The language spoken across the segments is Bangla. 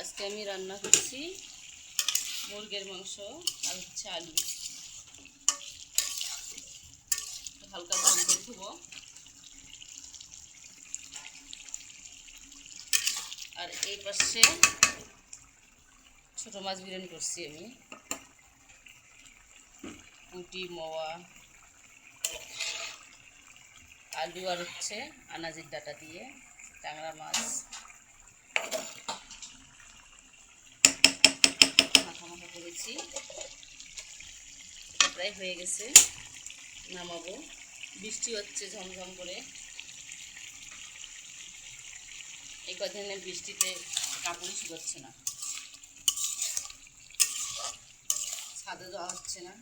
আজকে আমি রান্না করছি মুরগির মাংস আর হচ্ছে আলু। হালকা জল করে ধুব। আর এই পাশে ছোট মাছ বিরিয়ানি করছি আমি, পুঁটি, মোয়া, আলু আর হচ্ছে আনাজের ডাটা দিয়ে ট্যাংরা মাছ মাখা মাখা করেছি। প্রায় হয়ে গেছে, নামাবো। বৃষ্টি হচ্ছে ঝমঝম করে। এই কদিনের বৃষ্টিতে কাপড় শুকাচ্ছে না, ছাদে যাওয়া হচ্ছে না।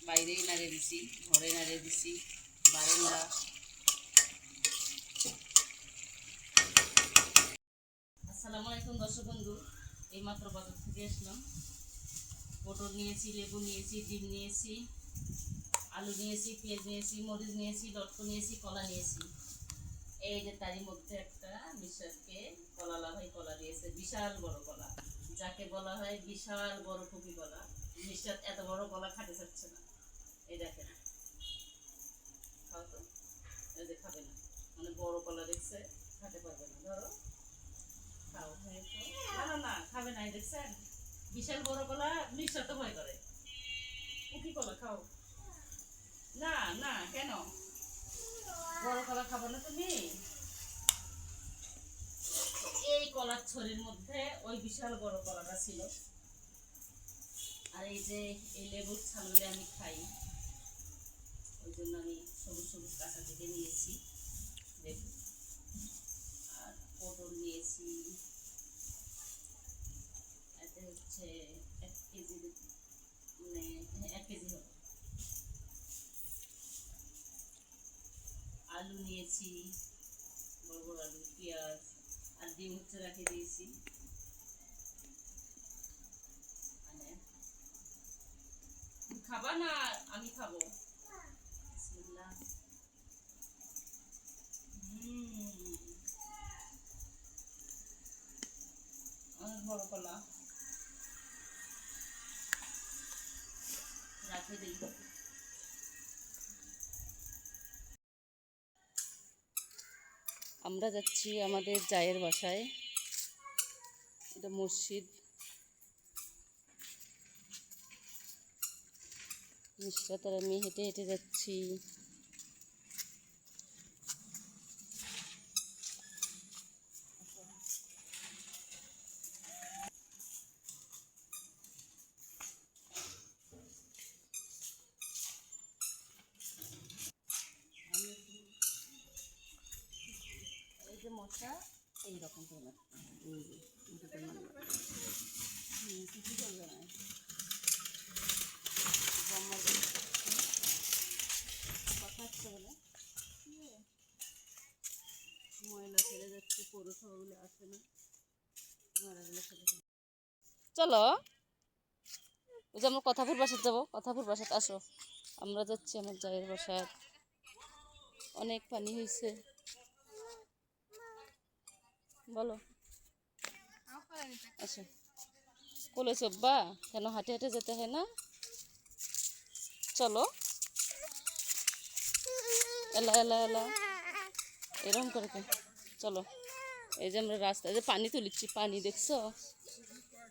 বাইরেই নাড়িয়ে দিছি, ঘরে নাড়িয়ে দিছি, বারান্দা। আসসালামু আলাইকুম দর্শক বন্ধু, এইমাত্র বাজার থেকে আসলাম। পটল নিয়েছি, লেবু নিয়েছি, ডিম নিয়েছি, আলু নিয়েছি, পেঁয়াজ নিয়েছি, মরিচ নিয়েছি, লটকন নিয়েছি, কলা নিয়েছি। এই যে তারই মধ্যে একটা মিশালকে কলা লাভাই কলা দিয়েছে, বিশাল বড় কলা, যাকে বলা হয় বিশাল বড় কপি কলা। মিশাল এত বড় কলা খাতে চাচ্ছে না। এই দেখেন, খাও তো। এই যে খাবে না, মানে বড় কলা দেখছে, খাতে পারবে না। ধরো, খাও। না না না, খাবে না। দেখছেন, বিশাল বড় কলা। মিশাল তো ভয় করে। কপি কলা খাও না। না কেন, বড় কলা খাবো না তুমি? এই কলার ছড়ির মধ্যে ওই বিশাল বড় কলাটা ছিল। আর এই যে এই লেবুর ছালগুলো আমি খাই, ওই জন্য আমি সবুজ সবুজ কাঁচা থেকে নিয়েছি লেবু। আর পটল নিয়েছি, এতে হচ্ছে 1 কেজি, মানে 1 কেজি হবে। আলু নিয়েছি, বড় বড় আলু, পেঁয়াজ আর ডিম হচ্ছে রেখে দিয়েছি। মানে খাবা না? আমি খাবো। বিসমিল্লাহ। অনেক বড় কলা, রাখে দিই। আমরা যাচ্ছি আমাদের জায়ের বাসায়। এটা মসজিদ। নুসরাত আর আমি হেঁটে হেঁটে যাচ্ছি। এই যে মশা এইরকম করে কিছু করবে না। কথা হচ্ছে বলে ময়লা ফেলে যাচ্ছে, পৌরসভাগুলো আসে না, ময়লাগুলো ফেলে। চলো, ওই যে আমরা কথাপুর বাসায় যাবো। কথাপুর বাসায় আসো। আমরা যাচ্ছি আমার জায়ের বাসায়। অনেক পানি হয়েছে। বলো, আচ্ছা। কোলে চব্বা কেন? হাঁটে হাঁটে যেতে হয় না? চলো, এলা এলা এলা, এরকম করে কে? চলো। এই যে আমরা রাস্তায় যে পানি তুলিচ্ছি, পানি দেখছো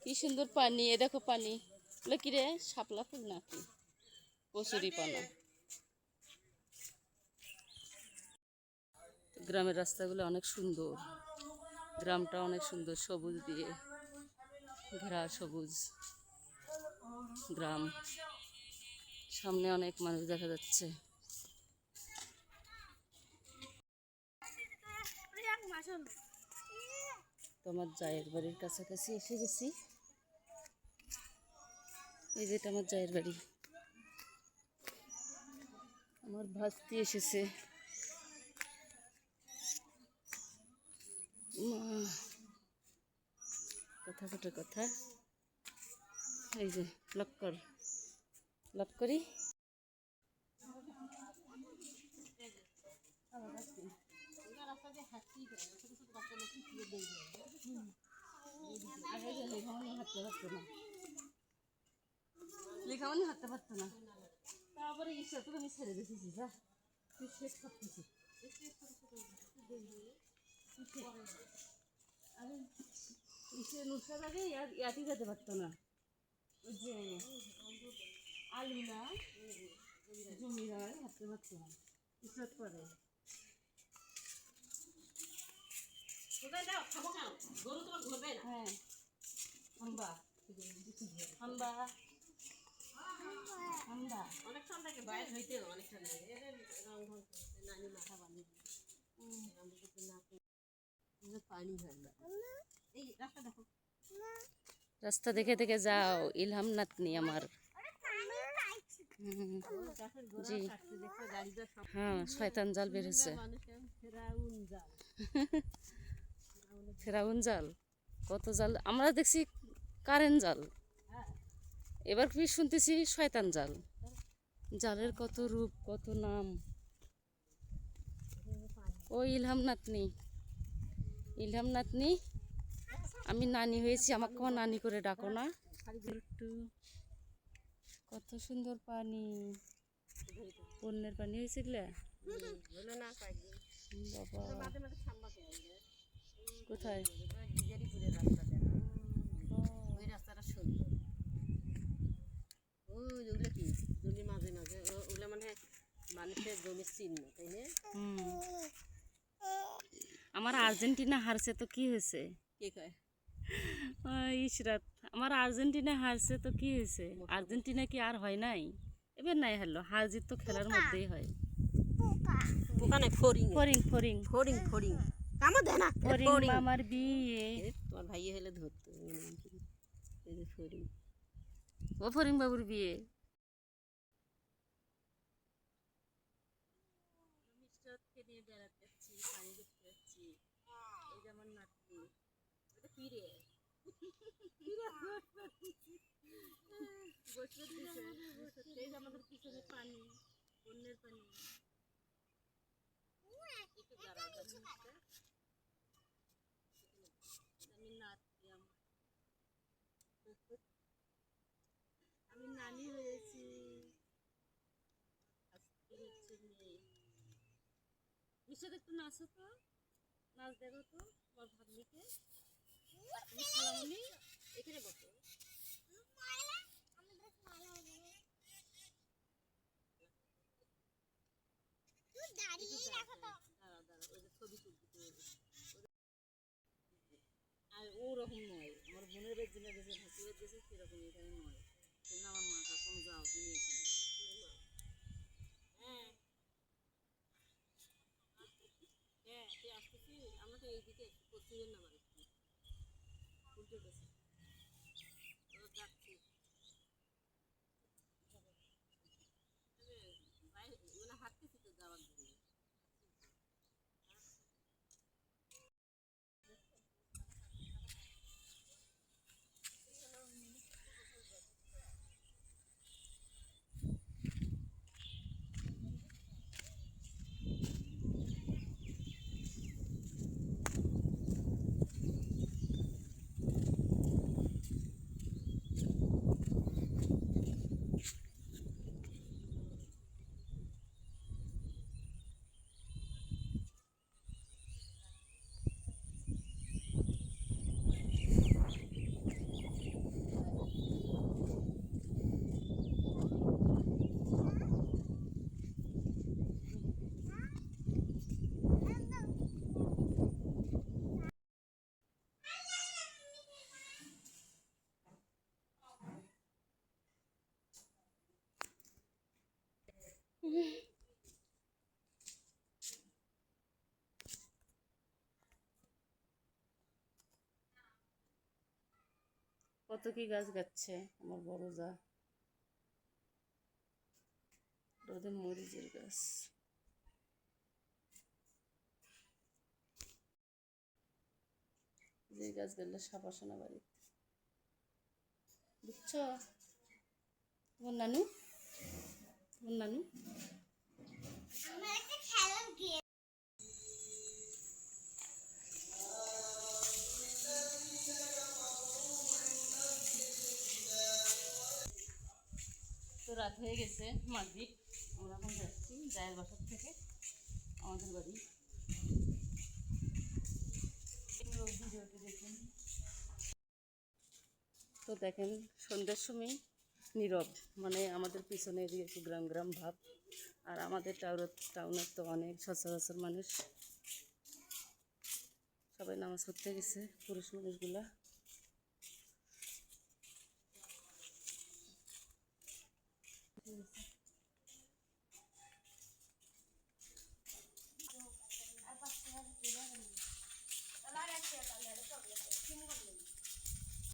কি সুন্দর পানি। এ দেখো পানি, বলে কি রে, শাপলা ফুল নাকি কচুরি পানা। গ্রামের রাস্তাগুলো অনেক সুন্দর, গ্রামটা অনেক সুন্দর, সবুজ দিয়ে ঘেরা, সবুজ গ্রাম। সামনে অনেক মানুষ দেখা যাচ্ছে। তোমার জায়ের বাড়ির কাছাকাছি এসে গেছি। এই যেটা আমার জায়ের বাড়ি। আমার ভাস্তি এসেছে। কথা কাটা কথা। এই যে লক কর, লক করি। হাঁটতে পারতো না, লেখা মানে হাঁটতে পারতো না। তারপরে ঈশ্বর তোকে আমি ছেড়ে দিতেছি, যা তুই শেষ করতেছি। আমি ইসে নুসরাত আগে ইয়াতি যেতে পারতো না, ওই যে আলিনা জমিদার হাঁটতে পারতো না, ইসরাত করে। হ্যাঁ হাম্বা হাম্বা হাম্বা অনেক থেকে বাইরে হইতে অনেক রং ঢং নানি মাথা বানিয়ে পানি হয় না। এই রাস্তা দেখো, রাস্তা দেখে দেখে যাও, ইলহাম নাতনি আমার। জি হ্যাঁ, শয়তান জাল বের হয়েছে। ফেরাউন জাল, কত জাল আমরা দেখছি, কারেন্ট জাল, এবার কি শুনতেছি শয়তান জাল। জালের কত রূপ, কত নাম। ও ইলহাম নাতনি, ইলহাম নাতনি, আমি নানি হয়েছি, আমাকে আমার নানি করে ডাকো না একটু। কত সুন্দর পানি, বন্যের পানি হয়েছিল বাবা। কোথায়? ওই রাস্তাটা সুন্দর। ওগুলো কি জমি মাঝে মাঝে, ওগুলো মানে মানুষের জমির চিহ্ন, তাই না? আমার আর্জেন্টিনা হারছে তো কি হয়েছে? কে কয়? ইশরাত, আমার আর্জেন্টিনা হারছে তো কি হয়েছে? আর্জেন্টিনা কি আর হয় নাই? এবার নাই হারলো, হার জিত তো খেলার মধ্যেই হয়। পোকা নাই, ফড়িং ফরিং ফরিং ফড়িং ফড়িং কামড় দেয় না। ফরিং আমার বিয়ে, তোমার ভাইয়ে হলে ধরতো। এই যে ফড়িং, ও ফরিং বাবুর বিয়ে। নিয়ে বেড়াতে যাচ্ছি, পানি দেখতে যাচ্ছি। এই যে আমার নাতনি, এটা কি রে? এই যে আমাদের পিছনে পানি, বন্যের পানি। একটু দাঁড়াও, আমি নাতনি, আমি নানি হয়েছি। নিশ্চয় একটু নাচো তো, নাচ দেখো তো তোমার ভাগ্নিকে। এখানে বসো। আর ওরকম নয়, আমার বোনের বেশ দিনে বেশি ভাসিয়ে দিয়েছে, সেরকম এখানে নয়। তুমি আমার মা কখন যাও তুমি এখানে? হ্যাঁ হ্যাঁ, তুই আসতেছিস? আমরা তো এইদিকে পশ্চিমের নাম আসছি, উল্টো গেছে যাচ্ছি মানে হাঁটতেছি তো যাওয়ার জন্য। কত কি গাছ গাচ্ছে আমার বড় যা, ওদের মরিচের গাছ। যে গাছ গেলে সাপ আসে না বাড়িতে, বুঝছো? তোমার নানু, তোমার নানু রাত হয়ে গেছে মাগরিব। আমরা এখন যাচ্ছি জায়ের বাসার থেকে আমাদের বাড়ি। ভিডিওটি দেখুন। তো দেখেন সন্ধ্যার সময় নীরব, মানে আমাদের পিছনে এদিকে একটু গ্রাম গ্রাম ভাব, আর আমাদের টাউনের তো অনেক সচরাচর মানুষ, সবাই নামাজ পড়তে গেছে, পুরুষ মানুষগুলা। ঠিক আছে।